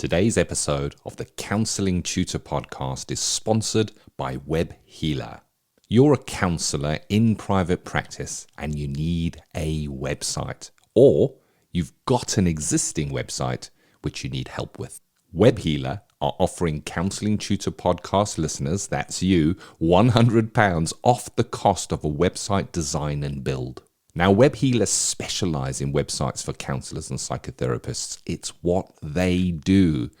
Today's episode of the Counselling Tutor Podcast is sponsored by Web Healer. You're a counsellor in private practice and you need a website, or you've got an existing website which you need help with. Web Healer are offering Counselling Tutor Podcast listeners, that's you, £100 off the cost of a website design and build. Now, Web Healers specialise in websites for counsellors and psychotherapists. It's what they do.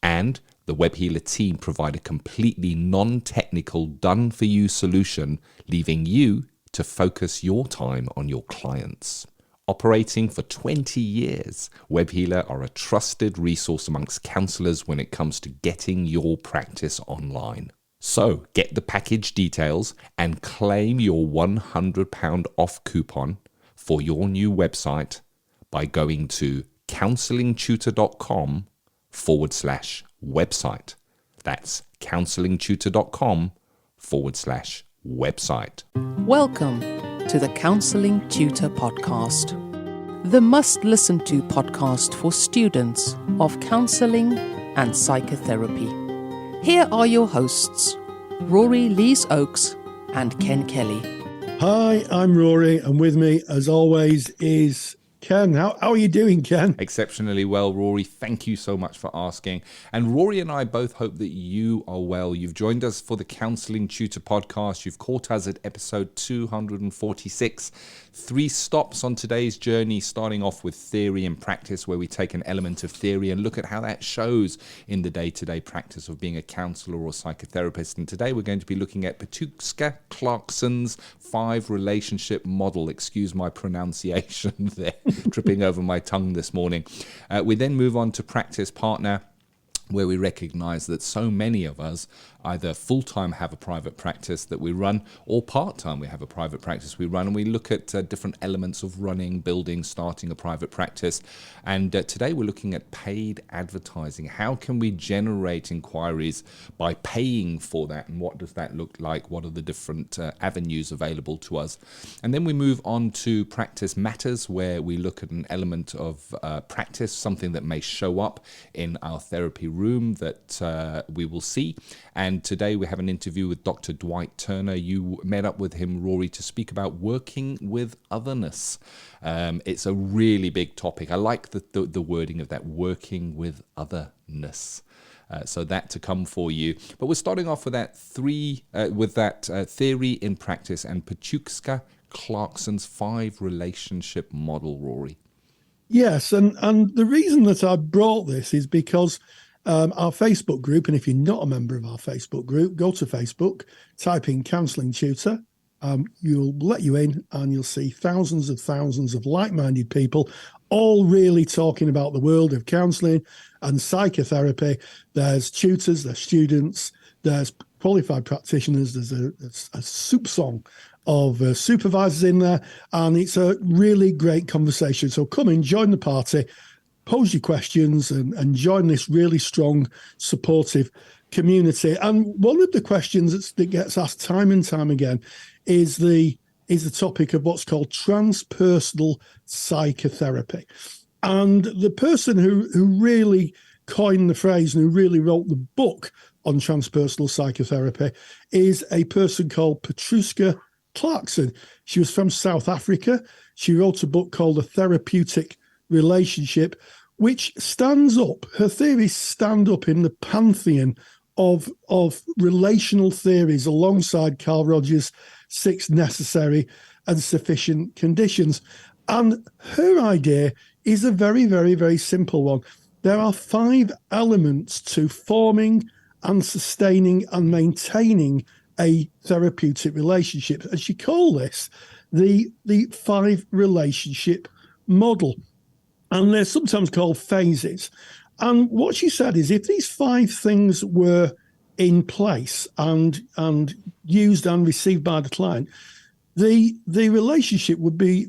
And the Web Healer team provide a completely non-technical, done-for-you solution, leaving you to focus your time on your clients. Operating for 20 years, Web Healer are a trusted resource amongst counsellors when it comes to getting your practice online. So get the package details and claim your £100 off coupon for your new website by going to counsellingtutor.com/website. That's counsellingtutor.com/website. Welcome to the Counselling Tutor Podcast, the must-listen-to podcast for students of counselling and psychotherapy. Here are your hosts, Rory Lees-Oakes and Ken Kelly. Hi, I'm Rory, and with me, as always, is Ken. How are you doing, Ken? Exceptionally well, Rory. Thank you so much for asking. And Rory and I both hope that you are well. You've joined us for the Counselling Tutor Podcast. You've caught us at episode 246. 3 stops on today's journey, starting off with theory and practice, where we take an element of theory and look at how that shows in the day-to-day practice of being a counsellor or psychotherapist. And today we're going to be looking at Petruska Clarkson's 5 relationship model. Excuse my pronunciation there, tripping over my tongue this morning. We then move on to practice partner, where we recognize that so many of us either full-time have a private practice that we run, or part-time we have a private practice we run, and we look at different elements of running, building, starting a private practice. And today we're looking at paid advertising. How can we generate inquiries by paying for that, and what does that look like? What are the different avenues available to us? And then we move on to practice matters, where we look at an element of practice, something that may show up in our therapy room that we will see. And today we have an interview with Dr. Dwight Turner. You met up with him, Rory, to speak about working with otherness. It's a really big topic. I like the wording of that, working with otherness. So that to come for you. But we're starting off with that theory in practice and Petruska Clarkson's 5 relationship model, Rory. Yes, and the reason that I brought this is because our Facebook group, and if you're not a member of our Facebook group, go to Facebook, type in Counselling Tutor. You'll let you in and you'll see thousands of like-minded people all really talking about the world of counselling and psychotherapy. There's tutors, there's students, there's qualified practitioners, there's a soup song of supervisors in there, and it's a really great conversation. So come in, join the party, pose your questions and join this really strong, supportive community. And one of the questions that gets asked time and time again is the topic of what's called transpersonal psychotherapy. And the person who really coined the phrase and who really wrote the book on transpersonal psychotherapy is a person called Petruska Clarkson. She was from South Africa. She wrote a book called A Therapeutic Relationship, which stands up, her theories stand up in the pantheon of relational theories alongside Carl Rogers' 6 necessary and sufficient conditions. And her idea is a very, very, very simple one. There are 5 elements to forming and sustaining and maintaining a therapeutic relationship. And she called this the 5 relationship model. And they're sometimes called phases. And what she said is if these 5 things were in place and used and received by the client, the relationship would be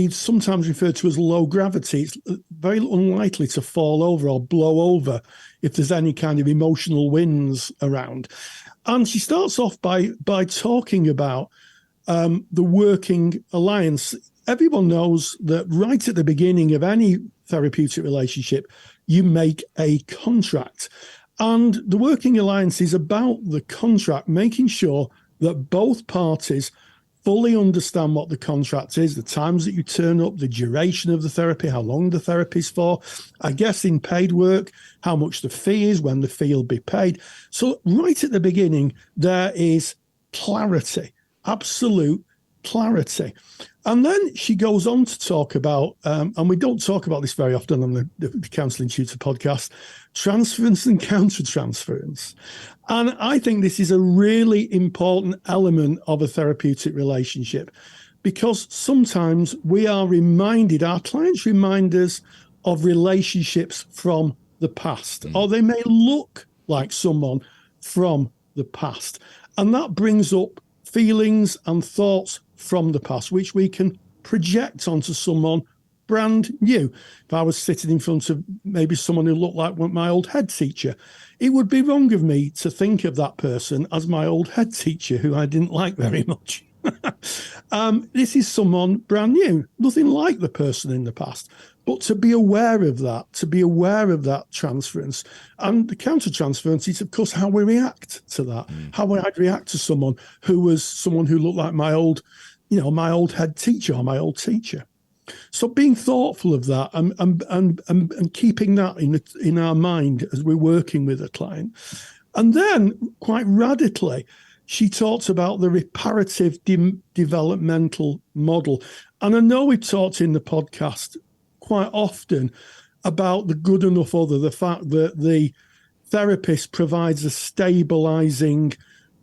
sometimes referred to as low gravity. It's very unlikely to fall over or blow over if there's any kind of emotional winds around. And she starts off by talking about the working alliance. Everyone knows that right at the beginning of any therapeutic relationship, you make a contract. And the working alliance is about the contract, making sure that both parties fully understand what the contract is, the times that you turn up, the duration of the therapy, how long the therapy is for, I guess in paid work, how much the fee is, when the fee will be paid. So right at the beginning, there is clarity, absolute clarity. And then she goes on to talk about, and we don't talk about this very often on the Counselling Tutor podcast, transference and counter-transference. And I think this is a really important element of a therapeutic relationship, because sometimes we are reminded, our clients remind us of relationships from the past, or they may look like someone from the past. And that brings up feelings and thoughts from the past, which we can project onto someone brand new. If I was sitting in front of maybe someone who looked like my old head teacher, it would be wrong of me to think of that person as my old head teacher who I didn't like very much. This is someone brand new, nothing like the person in the past. But to be aware of that transference, and the counter-transference is, of course, how we react to that, how I'd react to someone who looked like my old head teacher or my old teacher. So being thoughtful of that and keeping that in our mind as we're working with a client. And then, quite radically, she talks about the reparative developmental model. And I know we've talked in the podcast quite often about the good enough other, the fact that the therapist provides a stabilizing,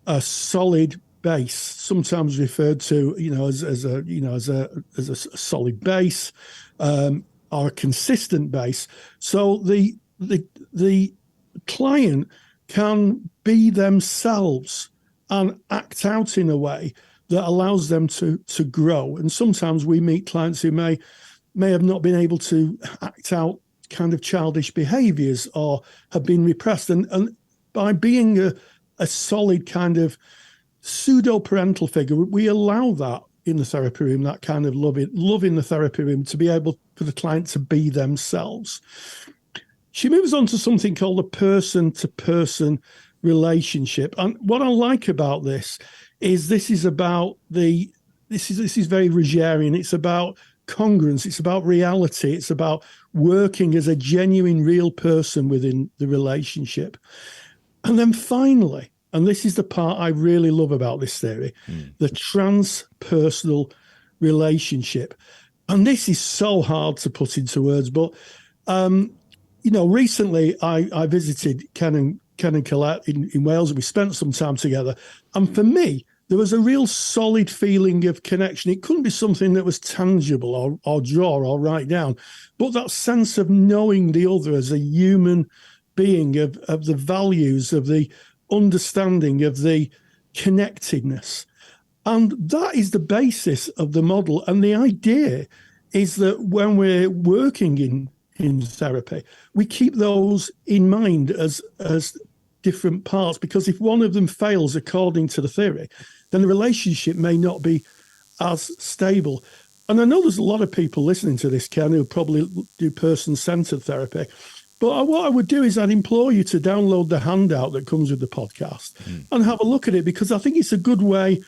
a solid base, sometimes referred to, as a solid base, or a consistent base. So the client can be themselves and act out in a way that allows them to grow. And sometimes we meet clients who may have not been able to act out kind of childish behaviors or have been repressed. And by being a solid kind of pseudo-parental figure, we allow that in the therapy room, that kind of love in the therapy room, to be able for the client to be themselves. She moves on to something called a person-to-person relationship. And what I like about this is this is very Rogerian. It's about congruence, it's about reality, it's about working as a genuine, real person within the relationship. And then finally, and this is the part I really love about this theory, the transpersonal relationship. And this is so hard to put into words, but recently I visited Ken and Colette in Wales, and we spent some time together. And for me, there was a real solid feeling of connection. It couldn't be something that was tangible or draw or write down, but that sense of knowing the other as a human being, of the values, of the understanding, of the connectedness. And that is the basis of the model. And the idea is that when we're working in therapy, we keep those in mind as different parts, because if one of them fails according to the theory, then the relationship may not be as stable. And I know there's a lot of people listening to this, Ken, who probably do person-centered therapy. But what I would do is I'd implore you to download the handout that comes with the podcast and have a look at it, because I think it's a good way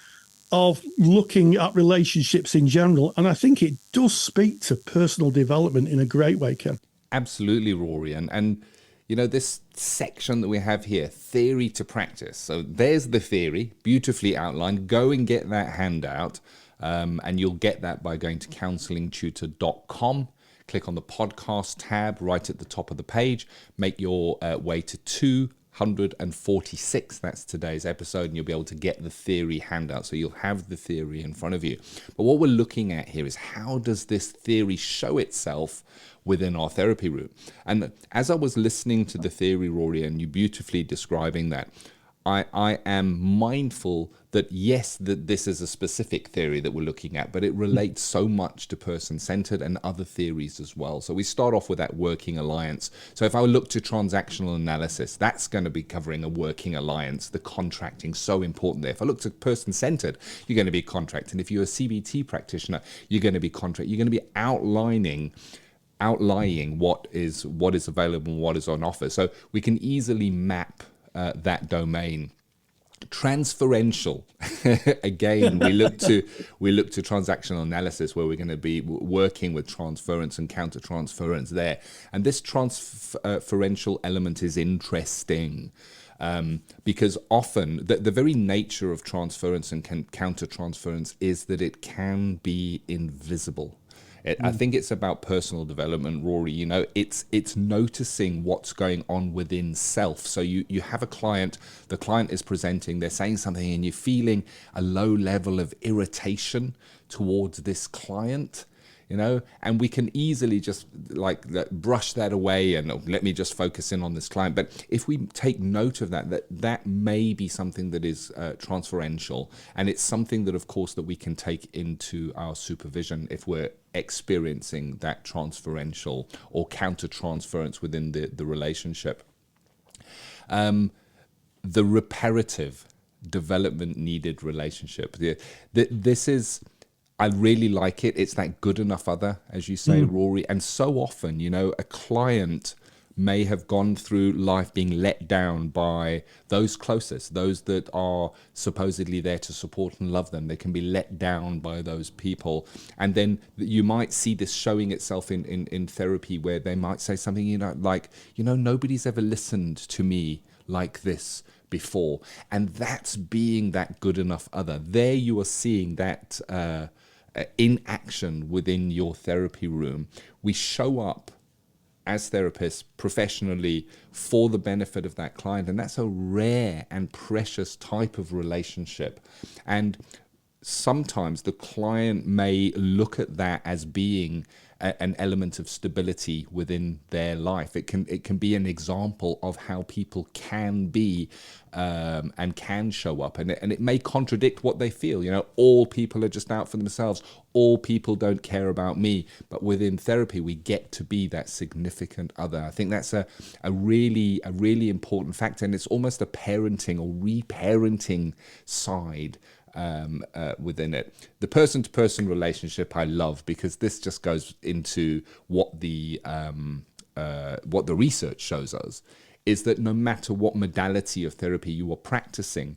of looking at relationships in general. And I think it does speak to personal development in a great way, Ken. Absolutely, Rory. And this section that we have here, theory to practice. So there's the theory, beautifully outlined. Go and get that handout, and you'll get that by going to counsellingtutor.com. Click on the podcast tab right at the top of the page. Make your way to 246. That's today's episode, and you'll be able to get the theory handout. So you'll have the theory in front of you. But what we're looking at here is, how does this theory show itself within our therapy room? And as I was listening to the theory, Rory, and you beautifully describing that, I am mindful that yes, that this is a specific theory that we're looking at, but it relates so much to person-centered and other theories as well. So we start off with that working alliance. So if I look to transactional analysis, that's going to be covering a working alliance. The contracting, so important there. If I look to person-centered, you're going to be contracting. If you're a CBT practitioner, you're going to be contract. You're going to be outlining outlying what is available and what is on offer. So we can easily map that domain. Transferential. Again, we look to transactional analysis, where we're going to be working with transference and counter-transference there. And this transferential element is interesting because often the very nature of transference and counter-transference is that it can be invisible. I think it's about personal development, Rory. You know, it's noticing what's going on within self. So you have a client, the client is presenting, they're saying something, and you're feeling a low level of irritation towards this client, you know, and we can easily just brush that away and let me just focus in on this client. But if we take note of that may be something that is transferential, and it's something that, of course, that we can take into our supervision if we're experiencing that transferential or counter-transference within the relationship. The reparative development needed relationship. This is, I really like it. It's that good enough other, as you say, Rory. And so often, you know, a client may have gone through life being let down by those closest, those that are supposedly there to support and love them. They can be let down by those people. And then you might see this showing itself in therapy, where they might say something, you know, like, you know, nobody's ever listened to me like this before. And that's being that good enough other. There you are seeing that in action within your therapy room. We show up as therapists professionally for the benefit of that client, and that's a rare and precious type of relationship. And sometimes the client may look at that as being an element of stability within their life. It can be an example of how people can be and can show up, and it may contradict what they feel. You know, all people are just out for themselves. All people don't care about me. But within therapy, we get to be that significant other. I think that's a really important factor, and it's almost a parenting or reparenting side within it. The person-to-person relationship I love, because this just goes into what the research shows us, is that no matter what modality of therapy you are practicing,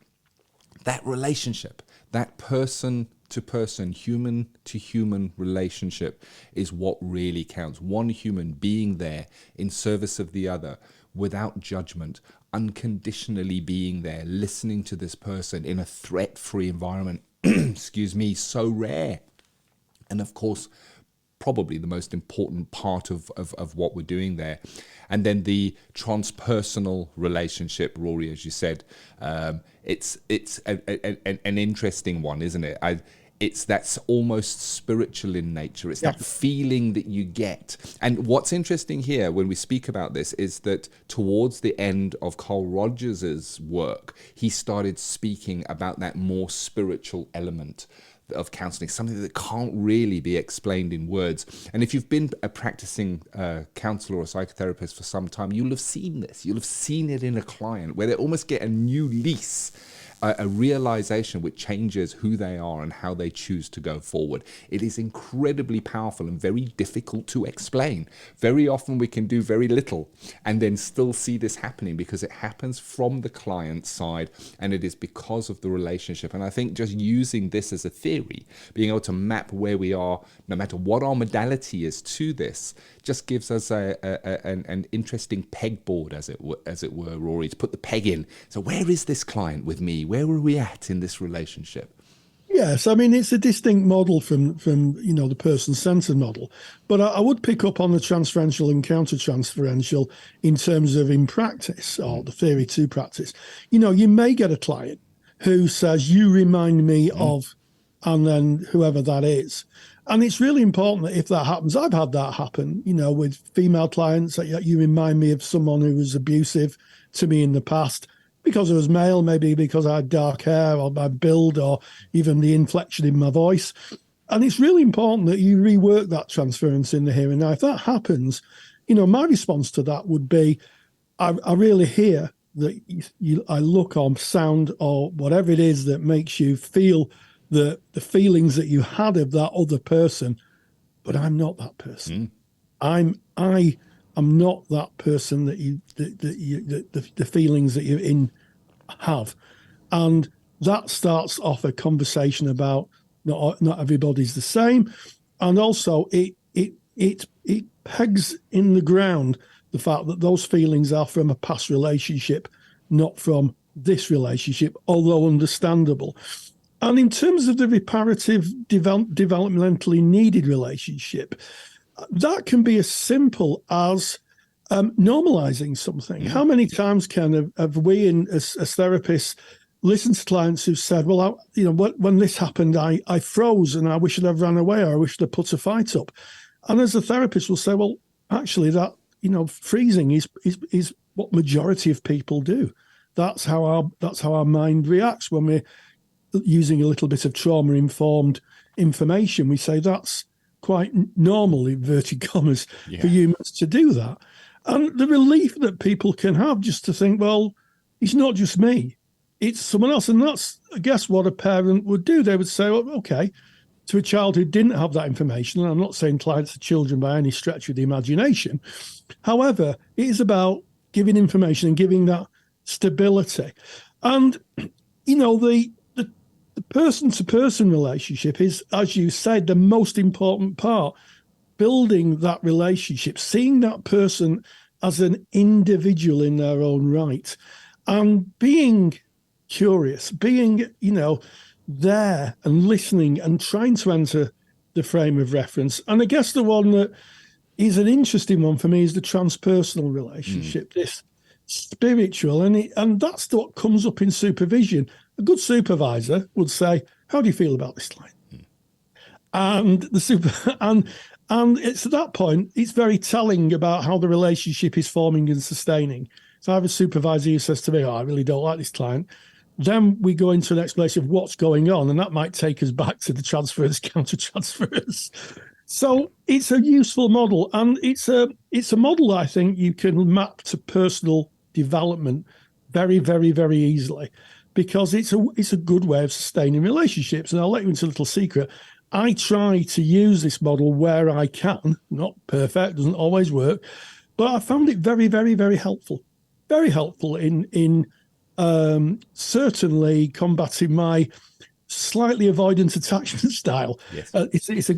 that relationship, that person-to-person, human-to-human relationship is what really counts. One human being there in service of the other, without judgment, unconditionally being there, listening to this person in a threat-free environment, excuse me, so rare. And of course, probably the most important part of what we're doing there. And then the transpersonal relationship, Rory, as you said, it's an interesting one, isn't it? That's almost spiritual in nature. It's that feeling that you get. And what's interesting here when we speak about this is that towards the end of Carl Rogers's work, he started speaking about that more spiritual element of counseling, something that can't really be explained in words. And if you've been a practicing counselor or psychotherapist for some time, you'll have seen this. You'll have seen it in a client where they almost get a new lease, a realization which changes who they are and how they choose to go forward. It is incredibly powerful and very difficult to explain. Very often we can do very little and then still see this happening because it happens from the client's side, and it is because of the relationship. And I think just using this as a theory, being able to map where we are, no matter what our modality is to this, just gives us an interesting pegboard, as it were, Rory, to put the peg in. So where is this client with me? Where are we at in this relationship? Yes, I mean, it's a distinct model from the person-centered model. But I would pick up on the transferential and counter-transferential in terms of in practice, or the theory to practice. You know, you may get a client who says, you remind me of, and then whoever that is. And it's really important that if that happens, I've had that happen, you know, with female clients, that you remind me of someone who was abusive to me in the past, because I was male, maybe because I had dark hair or my build or even the inflection in my voice. And it's really important that you rework that transference in the here and now. If that happens, you know, my response to that would be, I really hear that I look or sound or whatever it is that makes you feel the feelings that you had of that other person, but I'm not that person. I am not that person that the feelings that you're in have. And that starts off a conversation about not everybody's the same. And also it pegs in the ground the fact that those feelings are from a past relationship, not from this relationship, although understandable. And in terms of the reparative developmentally needed relationship, that can be as simple as normalizing something. How many times have we, as therapists, listened to clients who've said, well, when this happened, I froze and I wish I'd have ran away, or I wish I'd put a fight up. And as a therapist will say, well, actually that, freezing is what majority of people do. That's how our mind reacts when we're using a little bit of trauma-informed information. We say that's quite normal, in inverted commas, for humans to do that. And the relief that people can have just to think, well, it's not just me, it's someone else. And that's, I guess, what a parent would do. They would say, well, okay, to a child who didn't have that information, and I'm not saying clients are children by any stretch of the imagination. However, it is about giving information and giving that stability. And, the person-to-person relationship is, as you said, the most important part. Building that relationship, seeing that person as an individual in their own right, and being curious, being, there and listening and trying to enter the frame of reference. And I guess the one that is an interesting one for me is the transpersonal relationship, this spiritual, and that's what comes up in supervision. A good supervisor would say, how do you feel about this client? And and it's at that point, it's very telling about how the relationship is forming and sustaining. So I have a supervisor who says to me, I really don't like this client. Then we go into an explanation of what's going on, and that might take us back to the transfers, counter-transfers. So it's a useful model, and it's a model that I think you can map to personal development very, very, very easily, because it's a good way of sustaining relationships. And I'll let you into a little secret. I try to use this model where I can. Not perfect, doesn't always work, but I found it very, very, very helpful. Very helpful in certainly combating my slightly avoidant attachment style. Yes. It's a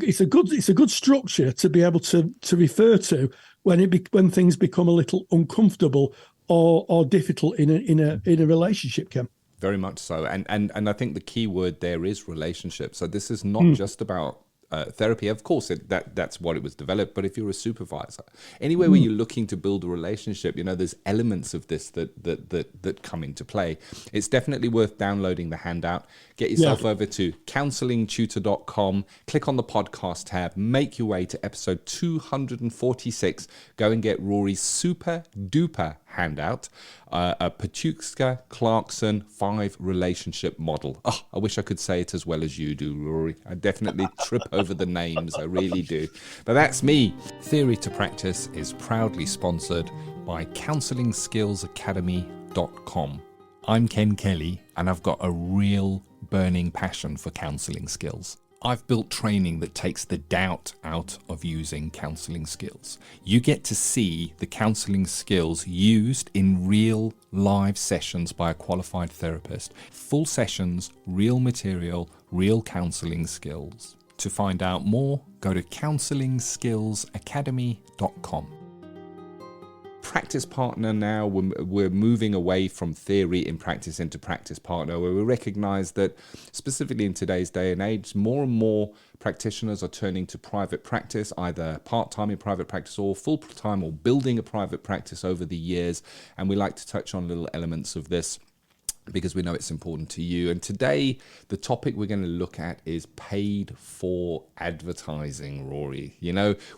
good structure to be able to refer to when things become a little uncomfortable or difficult in a relationship, Ken. Very much so. And I think the key word there is relationship. So this is not just about therapy. Of course, that's what it was developed. But if you're a supervisor, anywhere where you're looking to build a relationship, there's elements of this that come into play. It's definitely worth downloading the handout. Get yourself over to counsellingtutor.com, click on the podcast tab, make your way to episode 246. Go and get Rory's super duper handout, a Petruska Clarkson 5 relationship model. Oh, I wish I could say it as well as you do, Rory. I definitely trip over the names, I really do. But that's me. Theory to Practice is proudly sponsored by CounsellingSkillsAcademy.com. I'm Ken Kelly, and I've got a real burning passion for counselling skills. I've built training that takes the doubt out of using counselling skills. You get to see the counselling skills used in real live sessions by a qualified therapist. Full sessions, real material, real counselling skills. To find out more, go to CounsellingSkillsAcademy.com. Practice partner now, we're moving away from theory in practice into practice partner, where we recognize that specifically in today's day and age, more and more practitioners are turning to private practice, either part-time in private practice or full-time, or building a private practice over the years. And we like to touch on little elements of this because we know it's important to you. And today, the topic we're going to look at is paid for advertising, Rory.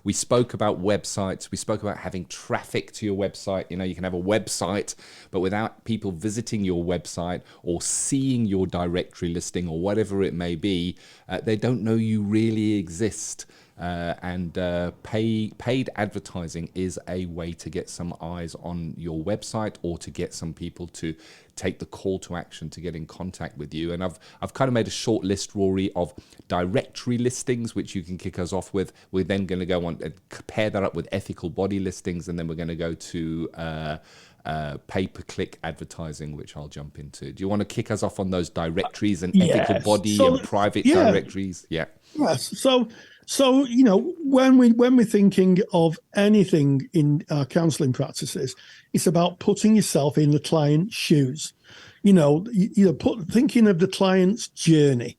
We spoke about websites. We spoke about having traffic to your website. You can have a website, but without people visiting your website or seeing your directory listing or whatever it may be, they don't know you really exist. and paid advertising is a way to get some eyes on your website or to get some people to take the call to action to get in contact with you. And I've kind of made a short list, Rory, of directory listings, which you can kick us off with. We're then going to go on and pair that up with ethical body listings, and then we're going to go to pay-per-click advertising, which I'll jump into. Do you want to kick us off on those directories and ethical body and private directories? Yeah. Yes. So when we're thinking of anything in our counselling practices, it's about putting yourself in the client's shoes. Thinking of the client's journey,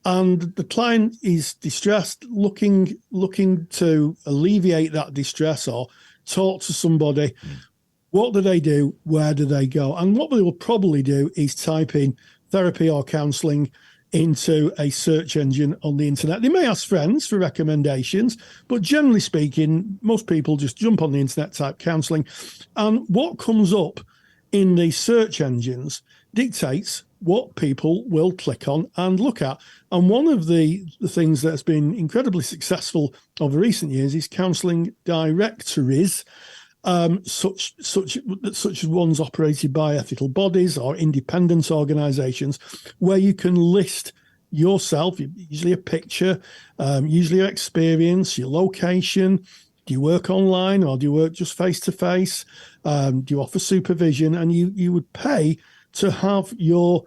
and the client is distressed, looking to alleviate that distress or talk to somebody. What do they do? Where do they go? And what they will probably do is type in therapy or counselling into a search engine on the internet. They may ask friends for recommendations, but generally speaking, most people just jump on the internet, type counselling, and what comes up in the search engines dictates what people will click on and look at. And one of the things that's been incredibly successful over recent years is counselling directories, such as ones operated by ethical bodies or independent organisations, where you can list yourself, usually a picture, usually your experience, your location. Do you work online or do you work just face-to-face? Do you offer supervision? And you would pay to have your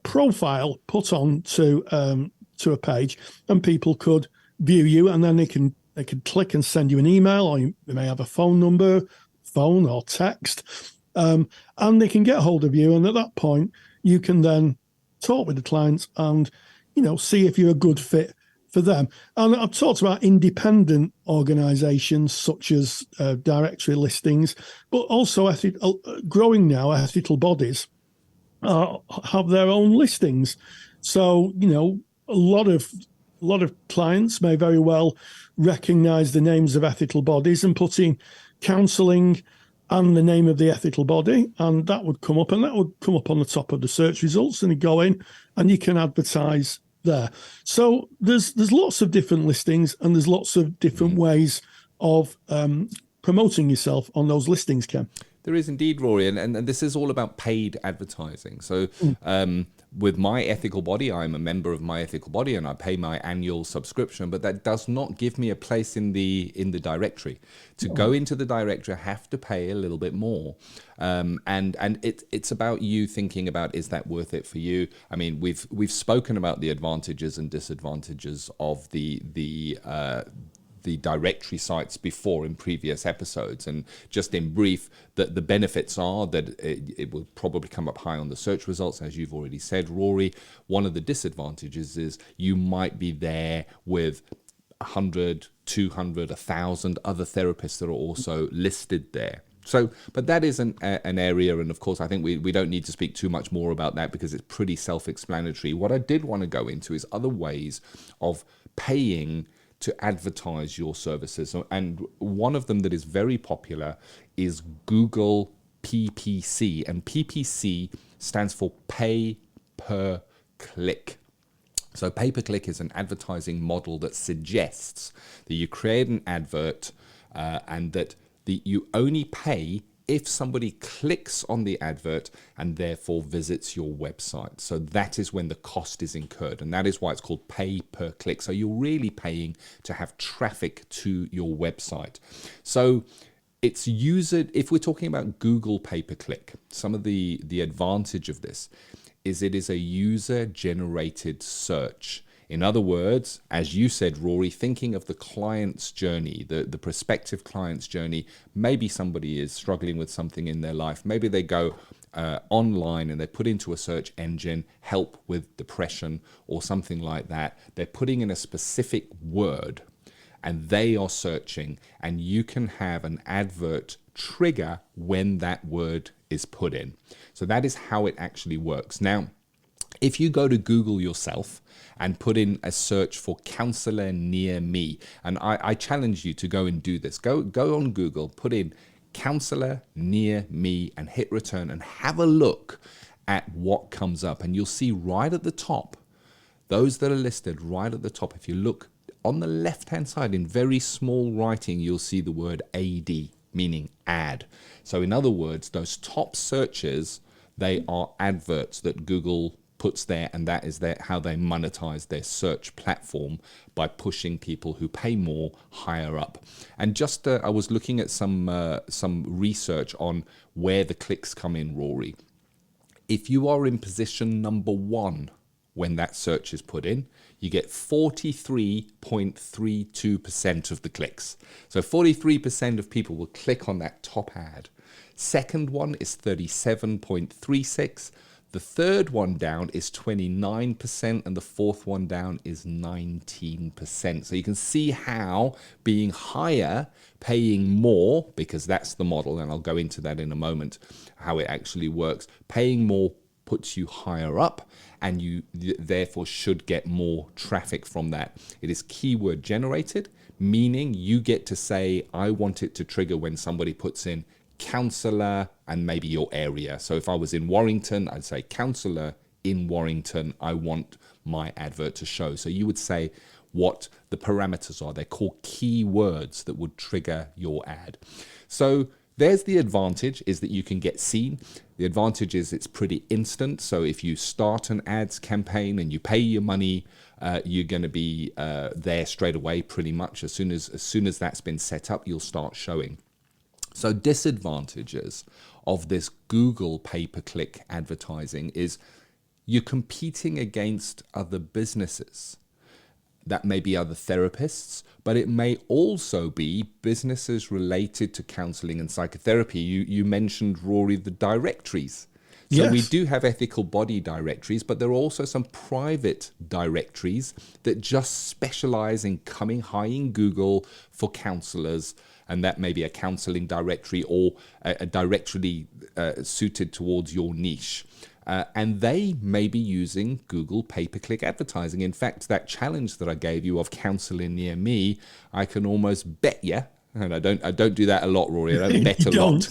profile put on to a page, and people could view you, and then they could click and send you an email, or you may have a phone number, phone or text, and they can get hold of you. And at that point, you can then talk with the clients and, see if you're a good fit for them. And I've talked about independent organisations such as directory listings, but also growing now, ethical bodies have their own listings. So, a lot of clients may very well recognise the names of ethical bodies and put in counselling and the name of the ethical body, and that would come up, and that would come up on the top of the search results, and you go in and you can advertise there. So there's lots of different listings, and there's lots of different ways of promoting yourself on those listings, Ken. There is indeed, Rory, and this is all about paid advertising. So with My Ethical Body, I'm a member of My Ethical Body and I pay my annual subscription, but that does not give me a place in the directory. To go into the directory, I have to pay a little bit more. And it's about you thinking about, is that worth it for you? I mean, we've spoken about the advantages and disadvantages of the directory sites before in previous episodes, and just in brief, that the benefits are that it will probably come up high on the search results, as you've already said, Rory. One of the disadvantages is you might be there with 100, 200, 1,000 other therapists that are also listed there. So, but that is an area, and of course, I think we don't need to speak too much more about that because it's pretty self-explanatory. What I did want to go into is other ways of paying to advertise your services. And one of them that is very popular is Google PPC. And PPC stands for pay per click. So pay per click is an advertising model that suggests that you create an advert and that you only pay if somebody clicks on the advert and therefore visits your website. So that is when the cost is incurred, and that is why it's called pay per click. So you're really paying to have traffic to your website. So it's if we're talking about Google pay per click, some of the advantage of this is it is a user generated search. In other words, as you said, Rory, thinking of the client's journey, the prospective client's journey, maybe somebody is struggling with something in their life. Maybe they go online and they put into a search engine, help with depression or something like that. They're putting in a specific word and they are searching, and you can have an advert trigger when that word is put in. So that is how it actually works. Now, if you go to Google yourself and put in a search for counselor near me, and I challenge you to go and do this. Go on Google, put in counselor near me and hit return and have a look at what comes up. And you'll see right at the top, those that are listed right at the top, if you look on the left-hand side, in very small writing, you'll see the word AD, meaning ad. So in other words, those top searches, they are adverts that Google puts there, and that is how they monetize their search platform, by pushing people who pay more higher up. And just I was looking at some research on where the clicks come in, Rory. If you are in position number 1 when that search is put in, you get 43.32% of the clicks. So 43% of people will click on that top ad. Second one is 37.36%. The third one down is 29%, and the fourth one down is 19%. So you can see how being higher, paying more, because that's the model, and I'll go into that in a moment, how it actually works. Paying more puts you higher up, and you therefore should get more traffic from that. It is keyword generated, meaning you get to say, I want it to trigger when somebody puts in counselor and maybe your area. So if I was in Warrington, I'd say counselor in Warrington, I want my advert to show. So you would say what the parameters are. They're called keywords that would trigger your ad. So there's the advantage, is that you can get seen. The advantage is it's pretty instant. So if you start an ads campaign and you pay your money, you're going to be there straight away pretty much. As soon as that's been set up, you'll start showing. So disadvantages of this Google pay-per-click advertising is you're competing against other businesses. That may be other therapists, but it may also be businesses related to counselling and psychotherapy. You mentioned, Rory, the directories. So yes, we do have ethical body directories, but there are also some private directories that just specialize in coming high in Google for counselors. And that may be a counseling directory or a directory suited towards your niche. And they may be using Google pay-per-click advertising. In fact, that challenge that I gave you of Counselling Near Me, I can almost bet you, and I don't do that a lot, Rory. I don't bet a lot.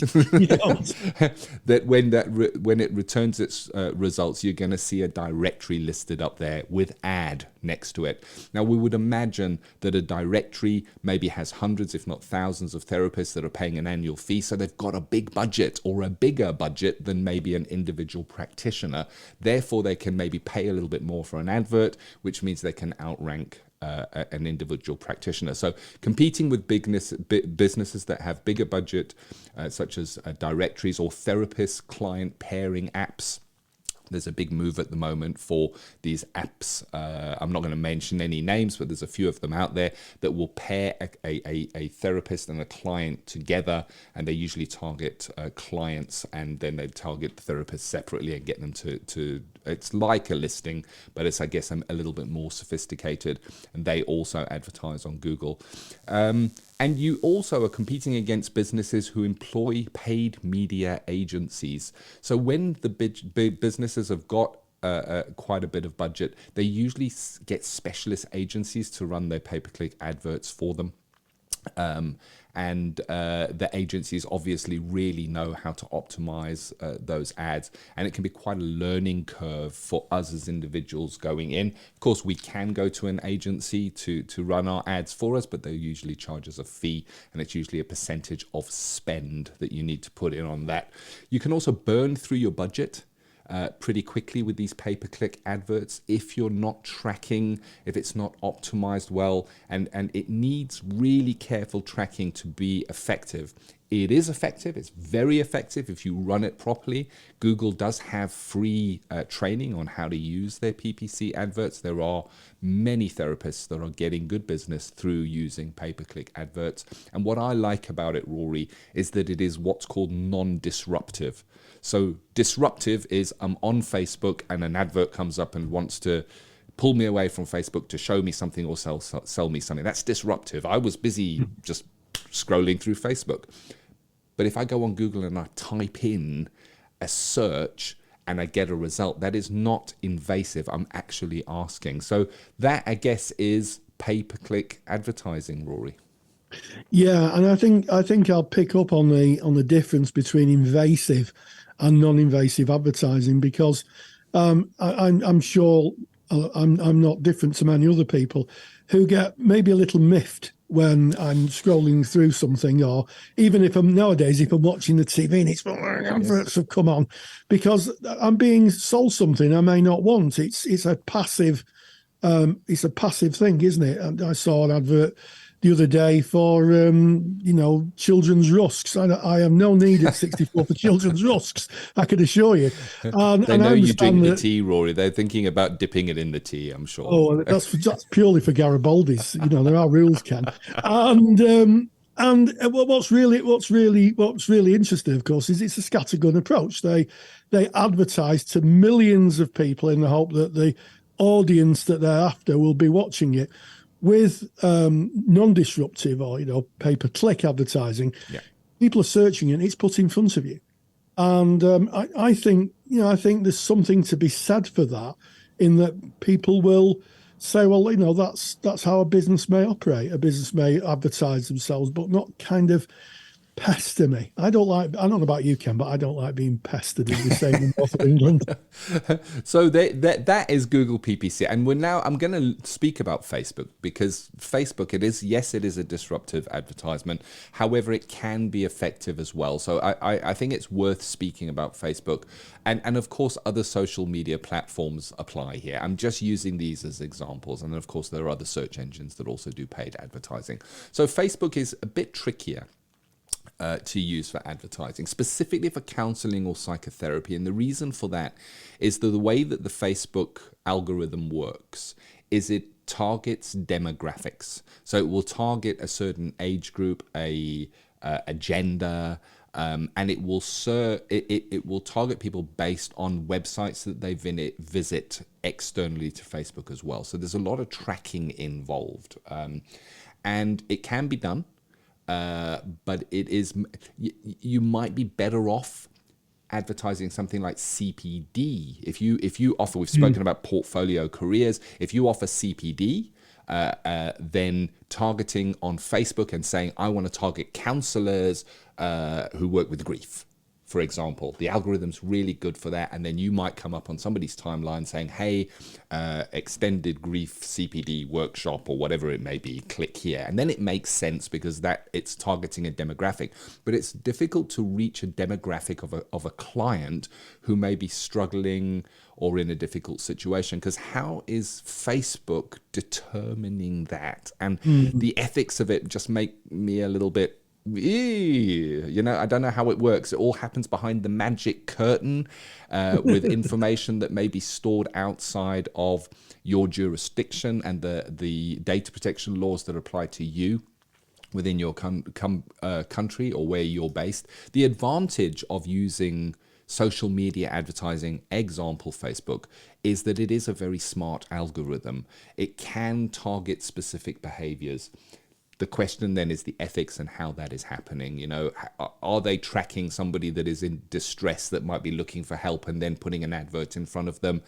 That when it returns its results, you're going to see a directory listed up there with ad next to it. Now, we would imagine that a directory maybe has hundreds, if not thousands, of therapists that are paying an annual fee, so they've got a big budget or a bigger budget than maybe an individual practitioner. Therefore, they can maybe pay a little bit more for an advert, which means they can outrank an individual practitioner. So competing with businesses that have bigger budget, such as directories or therapist client pairing apps. There's a big move at the moment for these apps. I'm not going to mention any names, but there's a few of them out there that will pair a therapist and a client together, and they usually target clients, and then they target the therapist separately and get them to it's like a listing, but it's, I guess, a little bit more sophisticated, and they also advertise on Google. And you also are competing against businesses who employ paid media agencies. So when the big businesses have got quite a bit of budget, they usually get specialist agencies to run their pay-per-click adverts for them. And the agencies obviously really know how to optimize those ads, and it can be quite a learning curve for us as individuals going in. Of course, we can go to an agency to run our ads for us, but they usually charge us a fee, and it's usually a percentage of spend that you need to put in on that. You can also burn through your budget pretty quickly with these pay-per-click adverts if you're not tracking, if it's not optimized well, and it needs really careful tracking to be effective. It is effective. It's very effective if you run it properly. Google does have free training on how to use their PPC adverts. There are many therapists that are getting good business through using pay-per-click adverts. And what I like about it, Rory, is that it is what's called non-disruptive. So disruptive is I'm on Facebook and an advert comes up and wants to pull me away from Facebook to show me something or sell me something. That's disruptive. I was busy just scrolling through Facebook. But if I go on Google and I type in a search and I get a result, that is not invasive. I'm actually asking. So that, I guess, is pay-per-click advertising, Rory. Yeah, and I think I'll pick up on the difference between invasive and non-invasive advertising, because I'm sure I'm not different to many other people who get maybe a little miffed when I'm scrolling through something, or even if I'm watching the TV and it's adverts have come on, because I'm being sold something I may not want. It's a passive thing, isn't it? And I saw an advert the other day for children's rusks. I have no need at 64 for children's rusks, I can assure you. They know you drink the tea, Rory. They're thinking about dipping it in the tea, I'm sure. Oh, that's purely for Garibaldi's. There are rules, Ken. And what's really interesting, of course, is it's a scattergun approach. They advertise to millions of people in the hope that the audience that they're after will be watching it. With non-disruptive or pay-per-click advertising, people are searching it. It's put in front of you, and I think there's something to be said for that. In that people will say, well, that's how a business may operate. A business may advertise themselves, but not kind of pester me. I don't know about you, Ken, but I don't like being pestered, as we say in North of England. So that is Google PPC. And I'm going to speak about Facebook, because Facebook, it is a disruptive advertisement. However, it can be effective as well. So I think it's worth speaking about Facebook. And of course, other social media platforms apply here. I'm just using these as examples. And of course, there are other search engines that also do paid advertising. So Facebook is a bit trickier to use for advertising, specifically for counseling or psychotherapy. And the reason for that is that the way that the Facebook algorithm works is it targets demographics. So it will target a certain age group, a gender, and it will target people based on websites that they visit externally to Facebook as well. So there's a lot of tracking involved, and it can be done. But you might be better off advertising something like CPD. If you offer, we've spoken about portfolio careers. If you offer CPD, then targeting on Facebook and saying, I want to target counselors who work with grief, for example. The algorithm's really good for that. And then you might come up on somebody's timeline saying, hey, extended grief CPD workshop or whatever it may be, click here. And then it makes sense because it's targeting a demographic. But it's difficult to reach a demographic of a client who may be struggling or in a difficult situation, because how is Facebook determining that? And the ethics of it just make me a little bit, I don't know how it works. It all happens behind the magic curtain with information that may be stored outside of your jurisdiction and the data protection laws that apply to you within your country or where you're based. The advantage of using social media advertising, example Facebook, is that it is a very smart algorithm. It can target specific behaviors. The question then is the ethics and how that is happening. Are they tracking somebody that is in distress that might be looking for help and then putting an advert in front of them?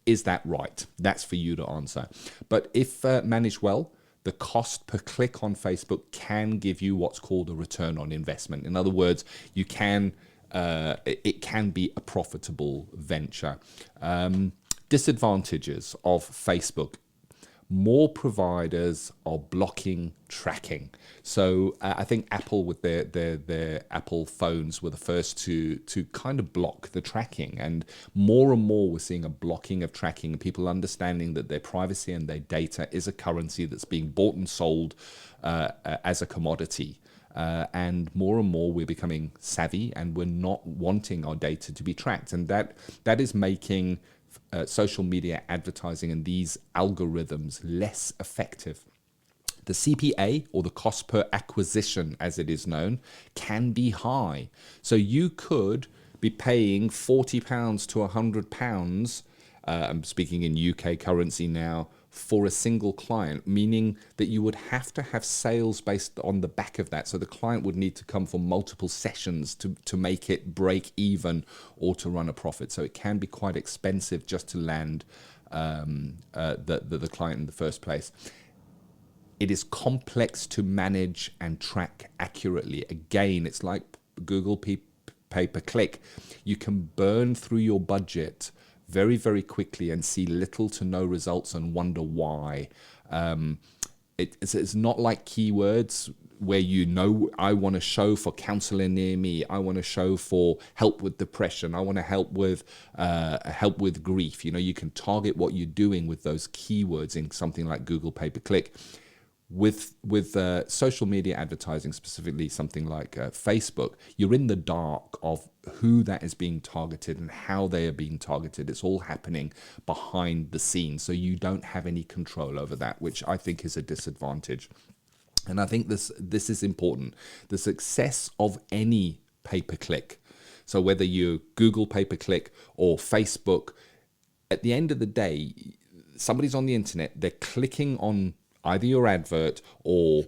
Is that right? That's for you to answer. But if managed well, the cost per click on Facebook can give you what's called a return on investment. In other words, it can be a profitable venture. Disadvantages of Facebook. More providers are blocking tracking. So I think Apple with their Apple phones were the first to kind of block the tracking. And more we're seeing a blocking of tracking, people understanding that their privacy and their data is a currency that's being bought and sold as a commodity. And more we're becoming savvy and we're not wanting our data to be tracked. And that is making social media advertising and these algorithms less effective. The CPA, or the cost per acquisition as it is known, can be high. So you could be paying £40 to £100, I'm speaking in UK currency now, for a single client, meaning that you would have to have sales based on the back of that. So the client would need to come for multiple sessions to make it break even or to run a profit. So it can be quite expensive just to land the client in the first place. It is complex to manage and track accurately. Again, it's like Google pay-per-click. You can burn through your budget very, very quickly and see little to no results and wonder why. It's not like keywords where I want to show for counseling near me, I want to show for help with depression, I want to help with grief. You can target what you're doing with those keywords in something like Google pay-per-click. With social media advertising, specifically something like Facebook, you're in the dark of who that is being targeted and how they are being targeted. It's all happening behind the scenes, so you don't have any control over that, which I think is a disadvantage. And I think this is important. The success of any pay-per-click, so whether you Google pay-per-click or Facebook, at the end of the day, somebody's on the internet, they're clicking on either your advert or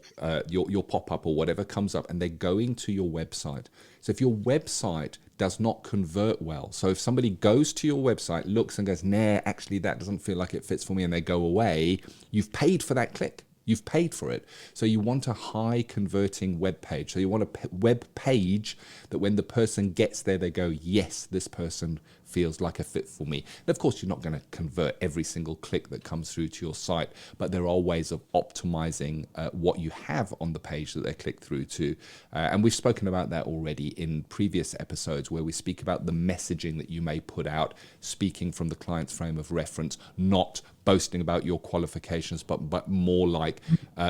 your pop-up or whatever comes up, and they're going to your website. So if your website does not convert well, so if somebody goes to your website, looks and goes, nah, actually that doesn't feel like it fits for me, and they go away, you've paid for that click. You've paid for it. So you want a high converting web page. So you want a web page that when the person gets there, they go, yes, this person feels like a fit for me. And of course, you're not going to convert every single click that comes through to your site, but there are ways of optimizing what you have on the page that they click through to. And we've spoken about that already in previous episodes where we speak about the messaging that you may put out, speaking from the client's frame of reference, not boasting about your qualifications, but more like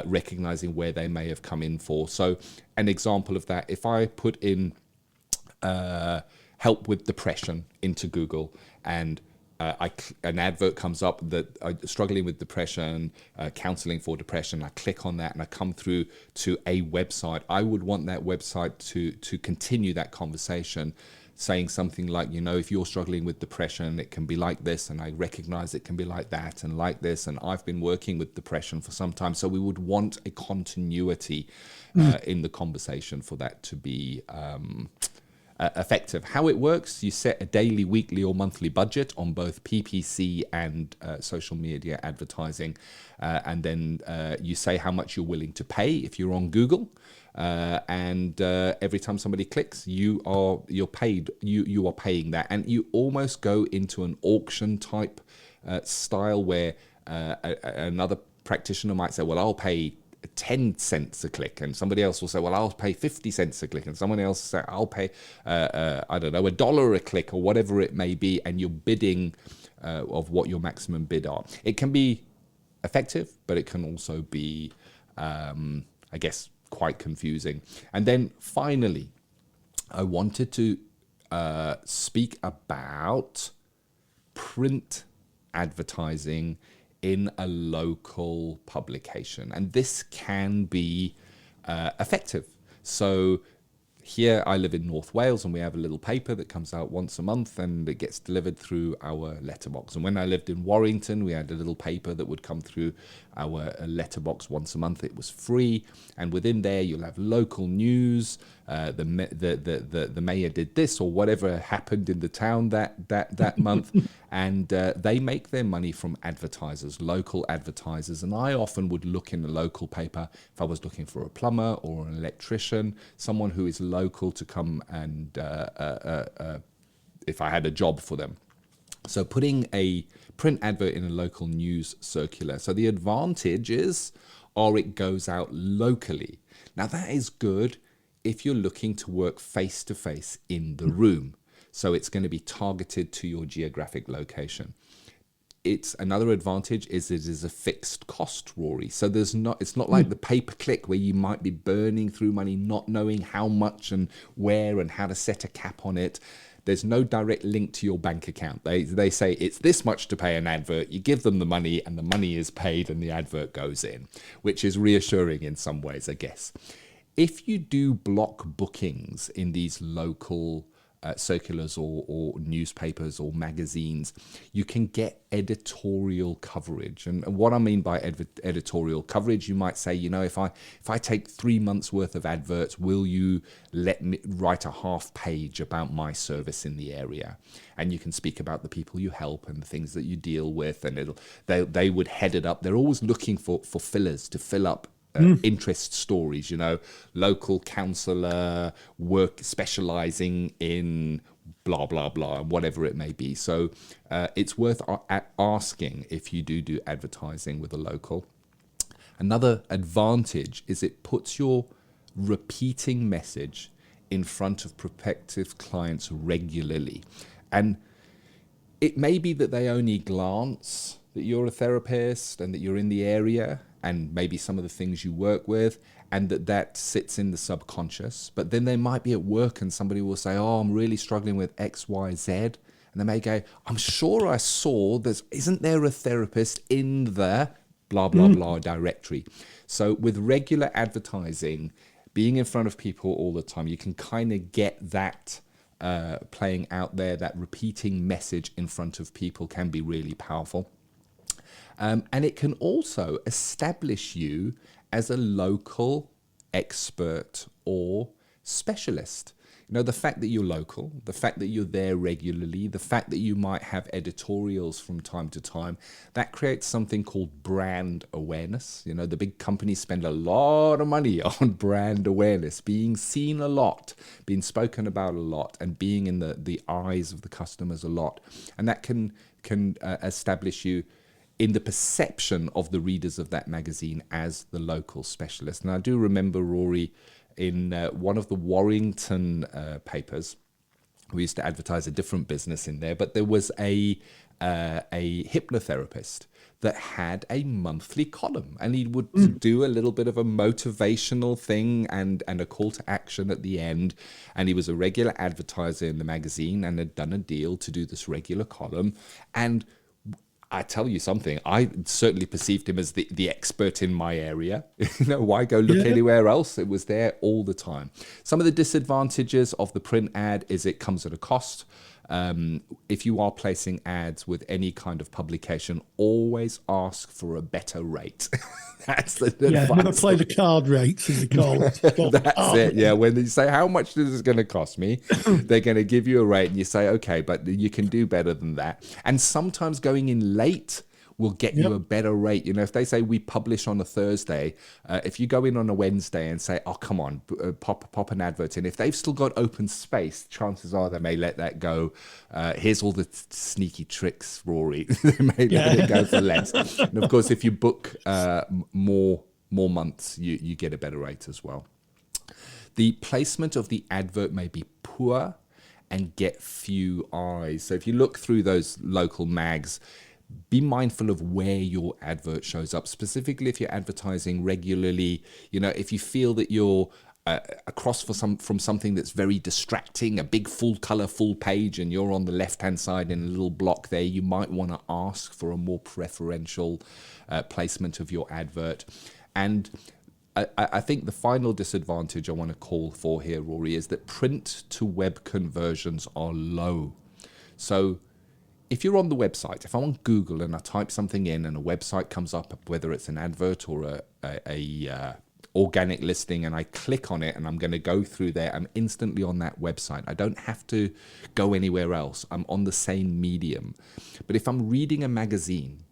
recognizing where they may have come in for. So an example of that, if I put in help with depression into Google and an advert comes up that I'm struggling with depression, counseling for depression, I click on that and I come through to a website, I would want that website to continue that conversation, saying something like, if you're struggling with depression, it can be like this, and I recognize it can be like that and like this, and I've been working with depression for some time. So we would want a continuity in the conversation for that to be effective. How it works, you set a daily, weekly or monthly budget on both PPC and social media advertising, and then you say how much you're willing to pay if you're on Google. And every time somebody clicks, you're paid. You are paying that, and you almost go into an auction type style where another practitioner might say, "Well, I'll pay 10 cents a click," and somebody else will say, "Well, I'll pay 50 cents a click," and someone else will say, "I'll pay I don't know, $1 a click," or whatever it may be, and you're bidding of what your maximum bid are. It can be effective, but it can also be, I guess, quite confusing. And then finally, I wanted to speak about print advertising in a local publication, and this can be effective. So here I live in North Wales, and we have a little paper that comes out once a month, and it gets delivered through our letterbox. And when I lived in Warrington, we had a little paper that would come through our letterbox once a month. It was free, and within there you'll have local news. The mayor did this, or whatever happened in the town that month, and they make their money from advertisers, local advertisers. And I often would look in the local paper if I was looking for a plumber or an electrician, someone who is local to come and if I had a job for them. So putting a print advert in a local news circular. So the advantages are it goes out locally. Now that is good if you're looking to work face-to-face in the room. So it's going to be targeted to your geographic location. It's another advantage is it is a fixed cost, Rory. So it's not like the pay-per-click where you might be burning through money, not knowing how much and where and how to set a cap on it. There's no direct link to your bank account. They say it's this much to pay an advert. You give them the money and the money is paid and the advert goes in, which is reassuring in some ways, I guess. If you do block bookings in these local circulars or newspapers or magazines, you can get editorial coverage. And what I mean by editorial coverage, you might say, if I take 3 months worth of adverts, will you let me write a half page about my service in the area? And you can speak about the people you help and the things that you deal with, and they would head it up. They're always looking for fillers to fill up interest stories, local counsellor, work specializing in blah, blah, blah, whatever it may be. So it's worth asking if you do advertising with a local. Another advantage is it puts your repeating message in front of prospective clients regularly. And it may be that they only glance that you're a therapist and that you're in the area and maybe some of the things you work with, and that sits in the subconscious. But then they might be at work and somebody will say, oh, I'm really struggling with X, Y, Z. And they may go, I'm sure I saw isn't there a therapist in the blah, blah, blah directory. So with regular advertising, being in front of people all the time, you can kind of get that playing out there. That repeating message in front of people can be really powerful. And it can also establish you as a local expert or specialist. You know, the fact that you're local, the fact that you're there regularly, the fact that you might have editorials from time to time, that creates something called brand awareness. You know, the big companies spend a lot of money on brand awareness, being seen a lot, being spoken about a lot, and being in the eyes of the customers a lot. And that can establish you in the perception of the readers of that magazine as the local specialist. And I do remember, Rory, in one of the Warrington papers, we used to advertise a different business in there, but there was a hypnotherapist that had a monthly column, and he would do a little bit of a motivational thing and a call to action at the end. And he was a regular advertiser in the magazine and had done a deal to do this regular column. And I tell you something, I certainly perceived him as the expert in my area. You know, why go look anywhere else? It was there all the time. Some of the disadvantages of the print ad is it comes at a cost. If you are placing ads with any kind of publication, always ask for a better rate. That's the advice. Never play the card rates, as they call it. That's it. Yeah, when you say, how much this is going to cost me, they're going to give you a rate, and you say, okay, but you can do better than that. And sometimes going in late will get you a better rate. You know, if they say we publish on a Thursday, if you go in on a Wednesday and say, oh, come on, pop an advert in, if they've still got open space, chances are they may let that go. Here's all the sneaky tricks, Rory. They may let it go for less. And of course, if you book more months, you get a better rate as well. The placement of the advert may be poor and get few eyes. So if you look through those local mags, be mindful of where your advert shows up, specifically if you're advertising regularly. You know, if you feel that you're across from something that's very distracting, a big full color, full page, and you're on the left-hand side in a little block there, you might want to ask for a more preferential placement of your advert. And I think the final disadvantage I want to call for here, Rory, is that print to web conversions are low. So if you're on the website, if I'm on Google and I type something in and a website comes up, whether it's an advert or a organic listing, and I click on it and I'm going to go through there, I'm instantly on that website. I don't have to go anywhere else. I'm on the same medium. But if I'm reading a magazine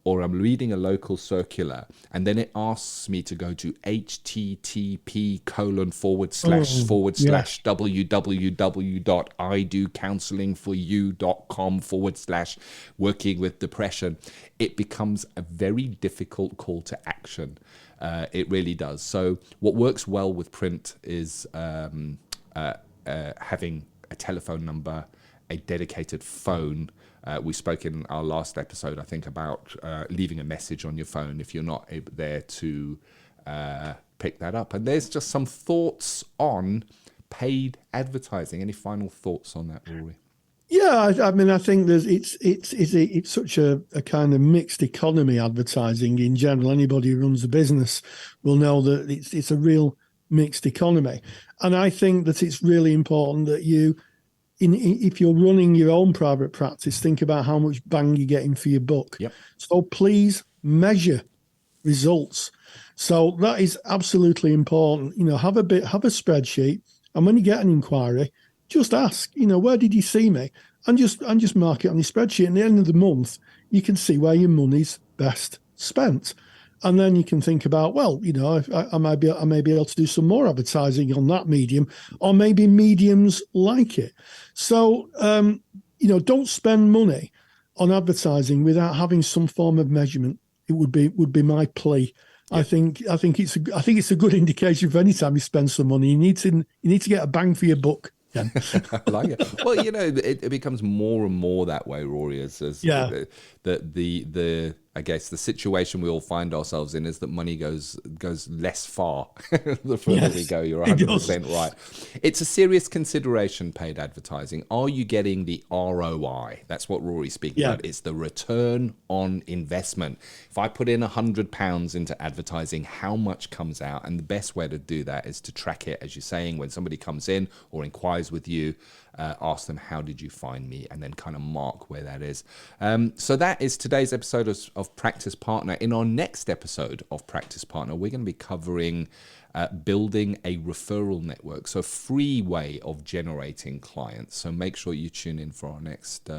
or I'm reading a local circular, and then it asks me to go to http://www.idocounselingforyou.com/working with depression, it becomes a very difficult call to action. It really does. So what works well with print is having a telephone number, a dedicated phone. We spoke in our last episode, I think, about leaving a message on your phone if you're not there to pick that up. And there's just some thoughts on paid advertising. Any final thoughts on that, Rory? Yeah, I mean, I think it's such a kind of mixed economy, advertising in general. Anybody who runs a business will know that it's a real mixed economy. And I think that it's really important that if you're running your own private practice, think about how much bang you're getting for your buck. Yep. So please measure results. So that is absolutely important. You know, have a spreadsheet, and when you get an inquiry, just ask, you know, where did you see me? And just mark it on your spreadsheet. And at the end of the month, you can see where your money's best spent. And then you can think about, well, I may be able to do some more advertising on that medium, or maybe mediums like it. So, don't spend money on advertising without having some form of measurement. It would be my plea. Yeah. I think it's a good indication for any time you spend some money. You need to get a bang for your buck. Yeah. I like it. Well, it becomes more and more that way, Rory, as the I guess the situation we all find ourselves in is that money goes less far the further we go. You're 100% right. It's a serious consideration, paid advertising. Are you getting the ROI? That's what Rory's speaking about. It's the return on investment. If I put in £100 into advertising, how much comes out? And the best way to do that is to track it, as you're saying, when somebody comes in or inquires with you, ask them, how did you find me? And then kind of mark where that is. So that is today's episode of Practice Partner. In our next episode of Practice Partner, we're going to be covering building a referral network. So a free way of generating clients. So make sure you tune in for our next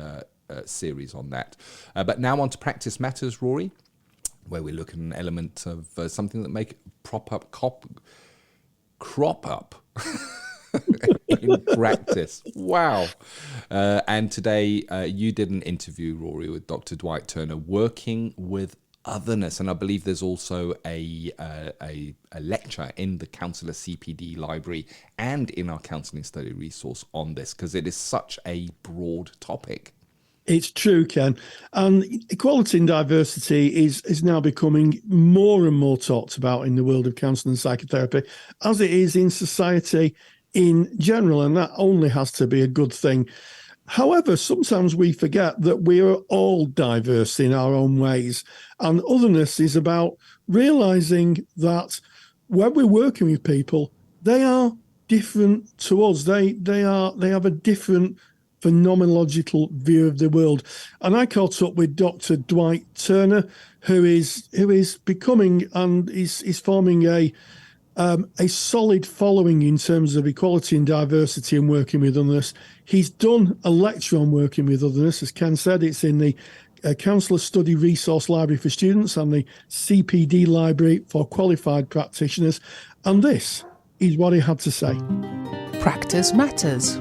series on that. But now on to Practice Matters, Rory, where we look at an element of something that make crop up in practice. Wow. And today you did an interview, Rory, with Dr. Dwight Turner, working with Otherness. And I believe there's also a lecture in the Counsellor CPD library and in our counselling study resource on this, because it is such a broad topic. It's true, Ken. And equality and diversity is now becoming more and more talked about in the world of counselling and psychotherapy, as it is in society in general, and that only has to be a good thing. However, sometimes we forget that we are all diverse in our own ways, and otherness is about realizing that when we're working with people, they are different to us. They have a different phenomenological view of the world. And I caught up with Dr. Dwight Turner, who is becoming and is forming a solid following in terms of equality and diversity and working with otherness. He's done a lecture on working with otherness. As Ken said, it's in the Counsellor Study Resource Library for Students and the CPD Library for Qualified Practitioners. And this is what he had to say. Practice Matters.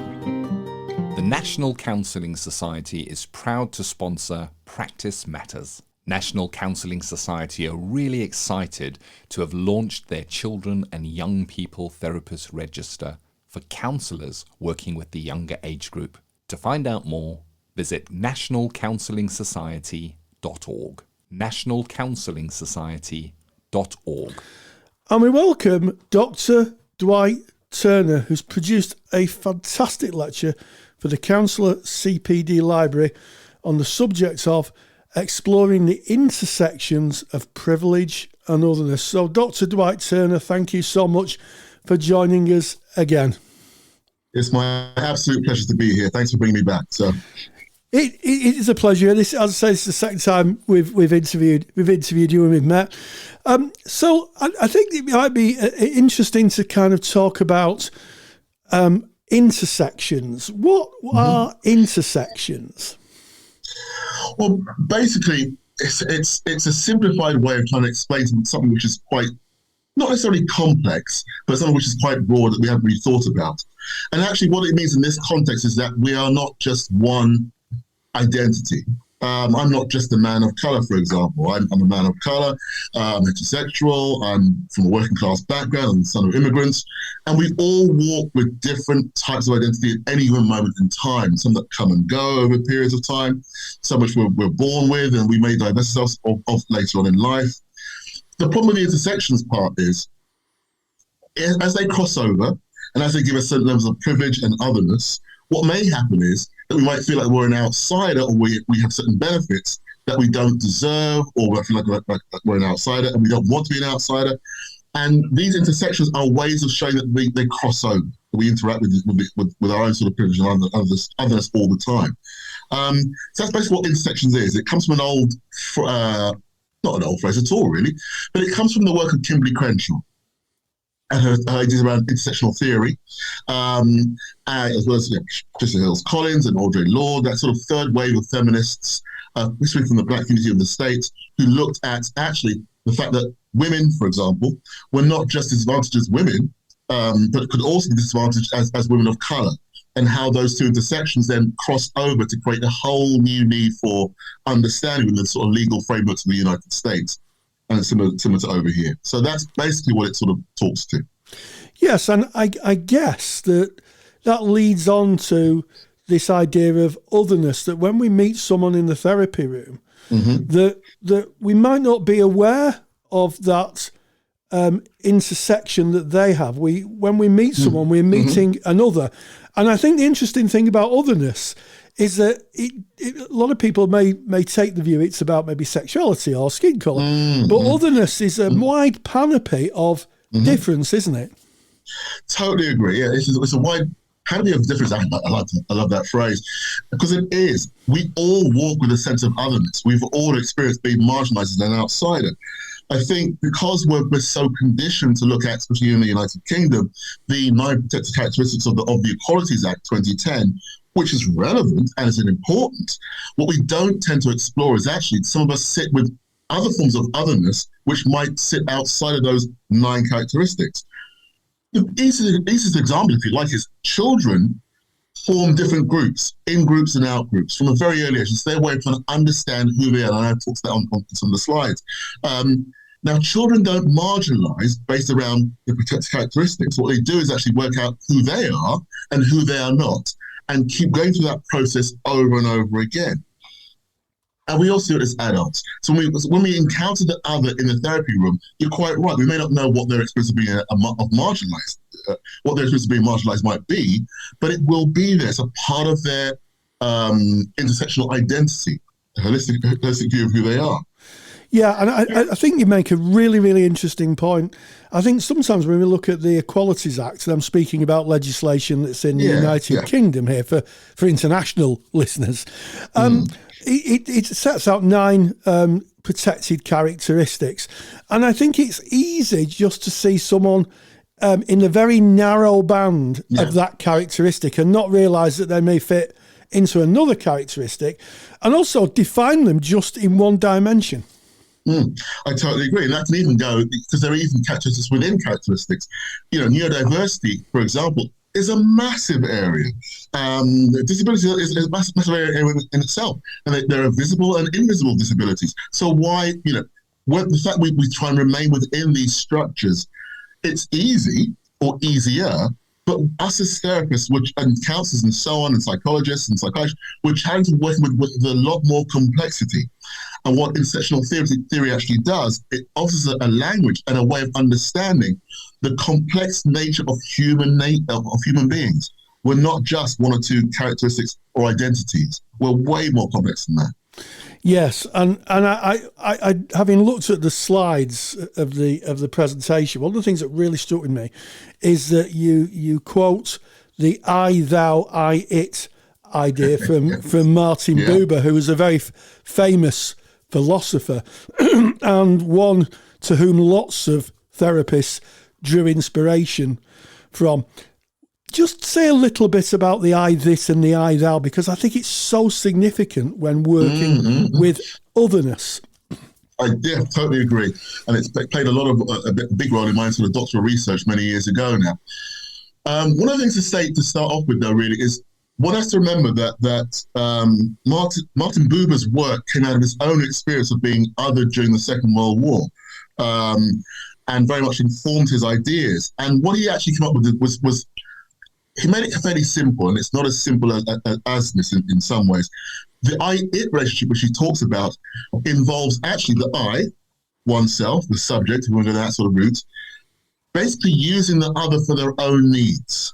The National Counselling Society is proud to sponsor Practice Matters. National Counselling Society are really excited to have launched their Children and Young People Therapist Register for counsellors working with the younger age group. To find out more, visit nationalcounsellingsociety.org. nationalcounsellingsociety.org. And we welcome Dr. Dwight Turner, who's produced a fantastic lecture for the Counsellor CPD Library on the subject of exploring the intersections of privilege and otherness. So, Dr. Dwight Turner, thank you so much for joining us again. It's my absolute pleasure to be here. Thanks for bringing me back. So, it is a pleasure. This, as I say, it's the second time we've interviewed you and we've met. So, I think it might be interesting to kind of talk about intersections. What are intersections? Well, basically, it's a simplified way of trying to explain something which is quite, not necessarily complex, but something which is quite broad that we haven't really thought about. And actually what it means in this context is that we are not just one identity. I'm not just a man of colour, for example. I'm a man of colour, I'm heterosexual, I'm from a working class background, I'm the son of immigrants, and we all walk with different types of identity at any given moment in time, some that come and go over periods of time, some which we're born with and we may divest ourselves of later on in life. The problem with the intersections part is, as they cross over and as they give us certain levels of privilege and otherness, what may happen is that we might feel like we're an outsider, or we have certain benefits that we don't deserve, or we feel like we're an outsider and we don't want to be an outsider. And these intersections are ways of showing that they cross over. We interact with our own sort of privilege and otherness all the time. So that's basically what intersections is. It comes from an old, not an old phrase at all, really, but it comes from the work of Kimberly Crenshaw and her ideas around intersectional theory, as well as Patricia Hills Collins and Audre Lorde, that sort of third wave of feminists, especially from the Black community of the States, who looked at actually The fact that women, for example, were not just disadvantaged as women, but could also be disadvantaged as women of colour, and how those two intersections then cross over to create a whole new need for understanding in the sort of legal frameworks of the United States. And it's similar to over here. So that's basically what it sort of talks to. Yes, and I guess that leads on to this idea of otherness, that when we meet someone in the therapy room, that we might not be aware of that intersection that they have. When we meet someone, we're meeting another. And I think the interesting thing about otherness is that a lot of people may take the view it's about maybe sexuality or skin colour, but otherness is a wide panoply of difference, isn't it? Totally agree. Yeah, it's a wide panoply of difference. I love that phrase, because it is. We all walk with a sense of otherness. We've all experienced being marginalised as an outsider. I think because we're so conditioned to look at, especially in the United Kingdom, the 9 protected characteristics of the Equalities Act 2010, which is relevant and is important. What we don't tend to explore is actually some of us sit with other forms of otherness which might sit outside of those 9 characteristics. The easiest example, if you like, is children form different groups, in-groups and out-groups, from a very early age. It's their way of trying to understand who they are, and I've talked about that on some of the slides. Now, children don't marginalise based around the protected characteristics. What they do is actually work out who they are and who they are not, and keep going through that process over and over again. And we also do it as adults. So when we encounter the other in the therapy room, you're quite right. We may not know what their experience of being marginalised, what their experience of being marginalised might be, but it will be there. It's a part of their intersectional identity, a holistic view of who they are. Yeah, and I think you make a really, really interesting point. I think sometimes when we look at the Equalities Act, and I'm speaking about legislation that's in the United Kingdom here for international listeners, it sets out 9 protected characteristics. And I think it's easy just to see someone in a very narrow band of that characteristic and not realise that they may fit into another characteristic, and also define them just in one dimension. I totally agree. And that can even go, because there are even characteristics within characteristics. Neurodiversity, for example, is a massive area. Disability is a massive area in itself. And there are visible and invisible disabilities. So why, the fact we try and remain within these structures, it's easy or easier, but us as therapists and counsellors and so on, and psychologists and psychiatrists, we're trying to work with a lot more complexity. And what intersectional theory actually does, it offers a language and a way of understanding the complex nature of human beings. We're not just 1 or 2 characteristics or identities. We're way more complex than that. Yes, and I having looked at the slides of the presentation, one of the things that really struck with me is that you quote the I, thou, I, it idea from Martin Buber, who was a very famous philosopher and one to whom lots of therapists drew inspiration from. Just say a little bit about the I this and the I thou, because I think it's so significant when working with otherness. I totally agree. And it's played a big role in my sort of doctoral research many years ago now. One of the things to start off with, though, really, is one has to remember that Martin Buber's work came out of his own experience of being othered during the Second World War, and very much informed his ideas. And what he actually came up with was he made it fairly simple, and it's not as simple as this in some ways. The I-it relationship, which he talks about, involves actually the I, oneself, the subject, if we want to go that sort of route, basically using the other for their own needs.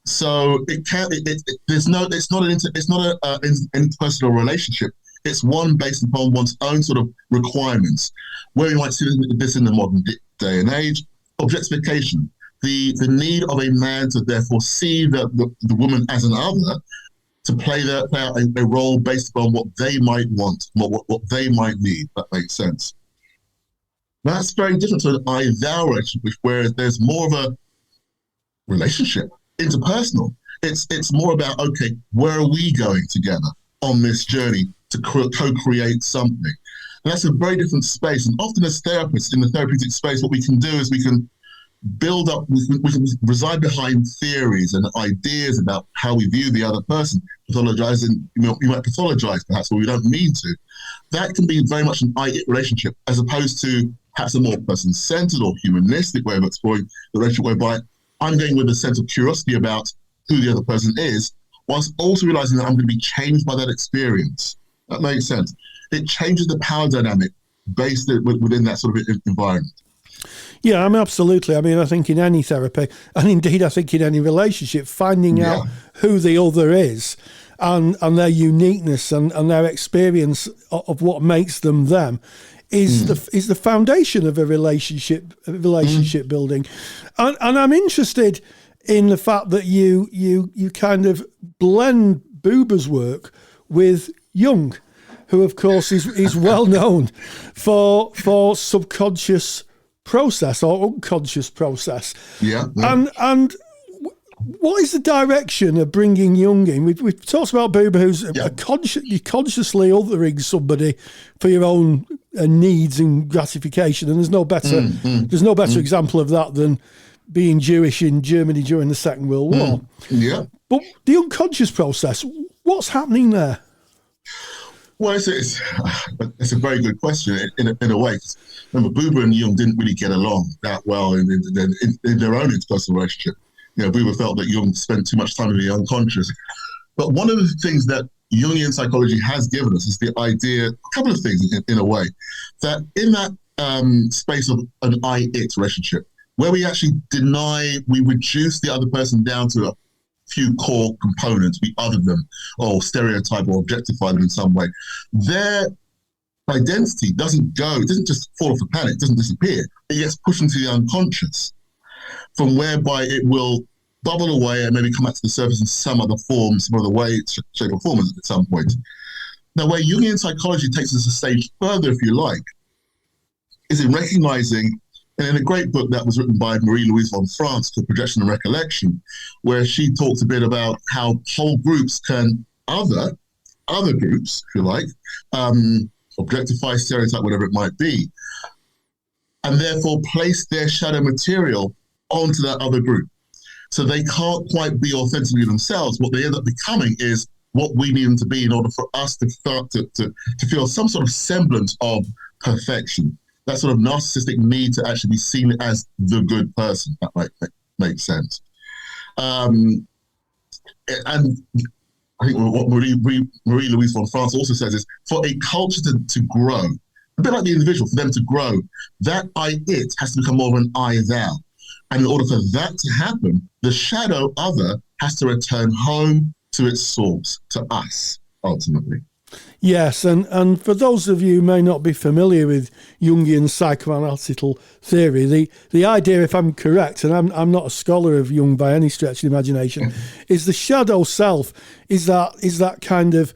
So it's not an interpersonal relationship. It's one based upon one's own sort of requirements. Where you might see this in the modern day and age, objectification. The need of a man to therefore see the woman as an other, to play out a role based upon what they might want, what they might need. That makes sense. That's very different to an I-thou relationship, where there's more of a relationship, interpersonal. It's more about, okay, where are we going together on this journey to co-create something? And that's a very different space. And often as therapists in the therapeutic space, what we can do is we can build up, we can reside behind theories and ideas about how we view the other person, pathologizing, you might pathologize perhaps, but we don't mean to. That can be very much an I-it relationship, as opposed to perhaps a more person-centered or humanistic way of exploring the relationship, whereby I'm going with a sense of curiosity about who the other person is, whilst also realizing that I'm going to be changed by that experience. That makes sense. It changes the power dynamic based within that sort of environment. Yeah, I mean, absolutely. I mean, I think in any therapy, and indeed I think in any relationship, finding out who the other is and their uniqueness and their experience of what makes them them is the foundation of a relationship building. And I'm interested in the fact that you kind of blend Buber's work with Jung, who of course is well known for subconscious process or unconscious process. And what is the direction of bringing Jung in? We've talked about Buber, who's you're consciously othering somebody for your own needs and gratification, and there's no better example of that than being Jewish in Germany during the Second World War. But the unconscious process, what's happening there? Well, it's a very good question in a way. Remember, Buber and Jung didn't really get along that well in their own interpersonal relationship. Buber felt that Jung spent too much time in the unconscious. But one of the things that Jungian psychology has given us is the idea, a couple of things in a way, that in that space of an I-it relationship, where we actually we reduce the other person down to a few core components, we other them or stereotype or objectify them in some way, their identity it doesn't just fall off the planet, it doesn't disappear. It gets pushed into the unconscious, from whereby it will bubble away and maybe come back to the surface in some other form, some other way, shape or form at some point. Now, where Jungian psychology takes us a stage further, if you like, is in recognizing, and in a great book that was written by Marie-Louise von France called Projection and Recollection, where she talks a bit about how whole groups can other groups, if you like, objectify, stereotype, whatever it might be, and therefore place their shadow material onto that other group. So they can't quite be authentically themselves. What they end up becoming is what we need them to be in order for us to start to feel some sort of semblance of perfection. That sort of narcissistic need to actually be seen as the good person. That might make sense. And I think what Marie-Louise von France also says is, for a culture to grow, a bit like the individual, for them to grow, that I-it has to become more of an I-thou. And in order for that to happen, the shadow other has to return home to its source, to us, ultimately. Yes, and for those of you who may not be familiar with Jungian psychoanalytical theory, the idea, if I'm correct, and I'm not a scholar of Jung by any stretch of the imagination, is the shadow self is that kind of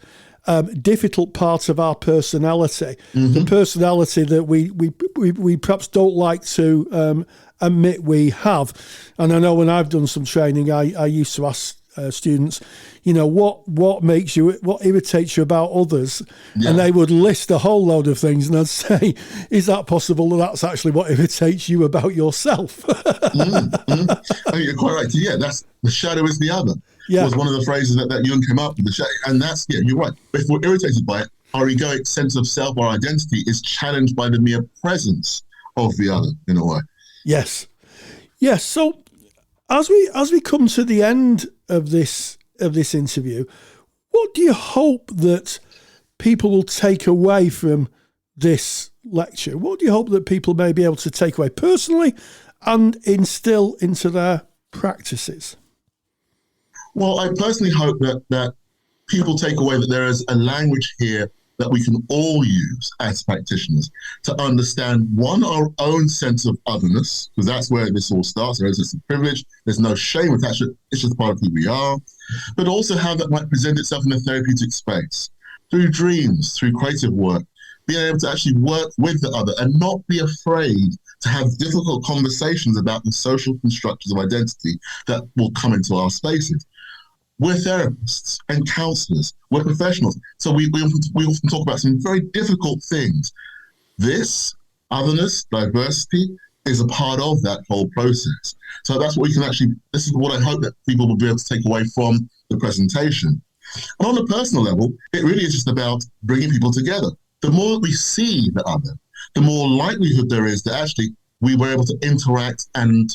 difficult part of our personality, the personality that we perhaps don't like to admit we have. And I know when I've done some training, I used to ask students, what makes you, what irritates you about others, and they would list a whole load of things, and I'd say, is that possible that that's actually what irritates you about yourself? I mean, you're quite right. Yeah, that's the shadow is the other. Was one of the phrases that Jung came up with. And that's, you're right. If we're irritated by it, our egoic sense of self, our identity, is challenged by the mere presence of the other, in a way. Yes. So as we come to the end of this interview, what do you hope that people will take away from this lecture? What do you hope that people may be able to take away personally and instill into their practices? Well, I personally hope that people take away that there is a language here that we can all use as practitioners to understand, one, our own sense of otherness, because that's where this all starts. There is a sense of privilege. There's no shame attached to it. It's just part of who we are. But also how that might present itself in a therapeutic space, through dreams, through creative work, being able to actually work with the other and not be afraid to have difficult conversations about the social constructions of identity that will come into our spaces. We're therapists and counselors. We're professionals. So we often talk about some very difficult things. This, otherness, diversity, is a part of that whole process. So that's what we can actually, this is what I hope that people will be able to take away from the presentation. And on a personal level, it really is just about bringing people together. The more we see the other, the more likelihood there is that actually we were able to interact and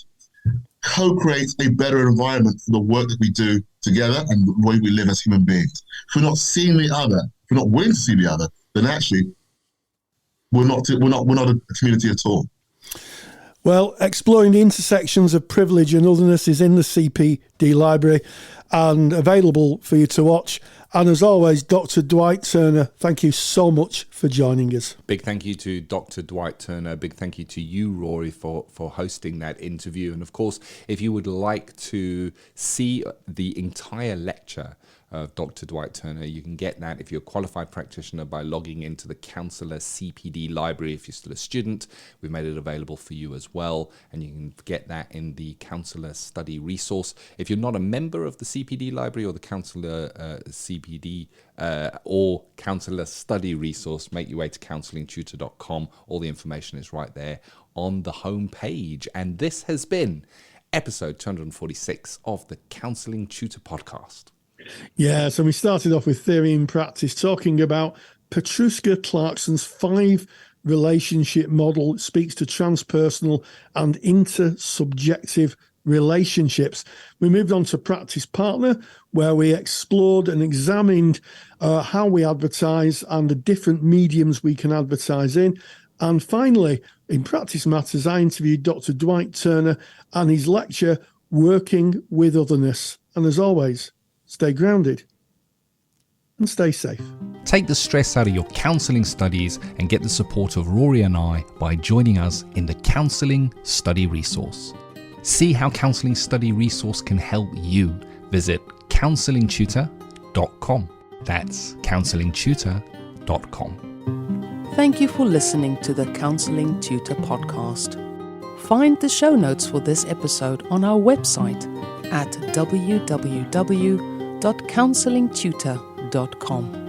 co-create a better environment for the work that we do together and the way we live as human beings. If we're not seeing the other, if we're not willing to see the other, then actually we're not a community at all. Well, exploring the intersections of privilege and otherness is in the CPD library and available for you to watch. And as always, Dr. Dwight Turner, thank you so much for joining us. Big thank you to Dr. Dwight Turner. Big thank you to you, Rory, for hosting that interview. And of course, if you would like to see the entire lecture of Dr. Dwight Turner, you can get that if you're a qualified practitioner by logging into the Counselor CPD library. If you're still a student, we've made it available for you as well, and you can get that in the Counselor Study Resource. If you're not a member of the CPD library or the Counselor CPD or Counselor Study Resource, make your way to counsellingtutor.com. All the information is right there on the home page. And this has been episode 246 of the Counselling Tutor Podcast. Yeah, so we started off with theory and practice, talking about Petruska Clarkson's 5 relationship model. It speaks to transpersonal and intersubjective relationships. We moved on to practice partner, where we explored and examined how we advertise and the different mediums we can advertise in. And finally, in practice matters, I interviewed Dr. Dwight Turner and his lecture, Working with Otherness. And as always, stay grounded and stay safe. Take the stress out of your counselling studies and get the support of Rory and I by joining us in the Counselling Study Resource. See how Counselling Study Resource can help you. Visit counsellingtutor.com. That's counsellingtutor.com. Thank you for listening to the Counselling Tutor Podcast. Find the show notes for this episode on our website at www.counsellingtutor.com.